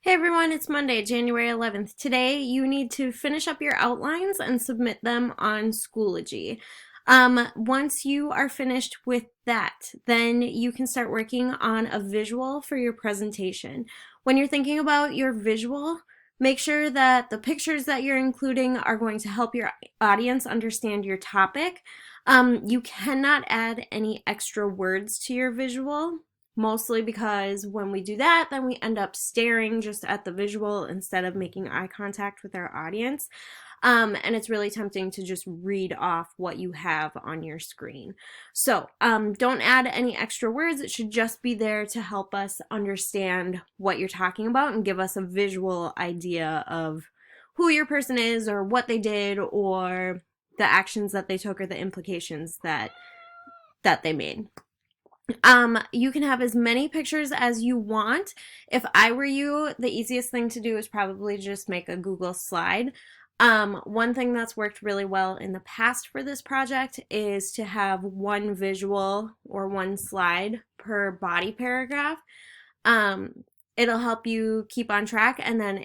Hey everyone, it's Monday, January 11th. Today you need to finish up your outlines and submit them on Schoology. Once you are finished with that, then you can start working on a visual for your presentation. When you're thinking about your visual, make sure that the pictures that you're including are going to help your audience understand your topic. You cannot add any extra words to your visual, mostly because when we do that, then we end up staring just at the visual instead of making eye contact with our audience. And it's really tempting to just read off what you have on your screen. So don't add any extra words. It should just be there to help us understand what you're talking about and give us a visual idea of who your person is or what they did or the actions that they took or the implications that they made. You can have as many pictures as you want. If I were you, the easiest thing to do is probably just make a Google slide. One thing that's worked really well in the past for this project is to have one visual or one slide per body paragraph. It'll help you keep on track, and then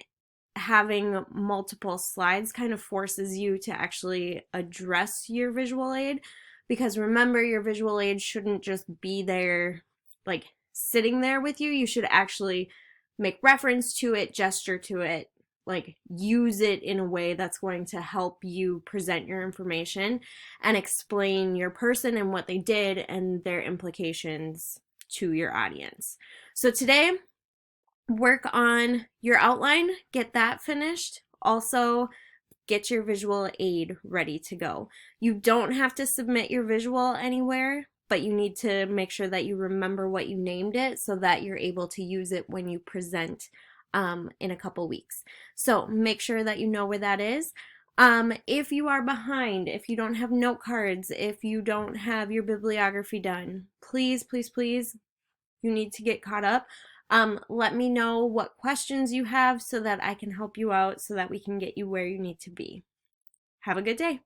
having multiple slides kind of forces you to actually address your visual aid, because remember, your visual aid shouldn't just be there like sitting there with you. You should actually make reference to it, gesture to it, like use it in a way that's going to help you present your information and explain your person and what they did and their implications to your audience. So today, work on your outline, get that finished. Also, get your visual aid ready to go. You don't have to submit your visual anywhere, but you need to make sure that you remember what you named it so that you're able to use it when you present in a couple weeks. So make sure that you know where that is. If you are behind, if you don't have note cards, if you don't have your bibliography done, please, please, please, you need to get caught up. Let me know what questions you have so that I can help you out so that we can get you where you need to be. Have a good day.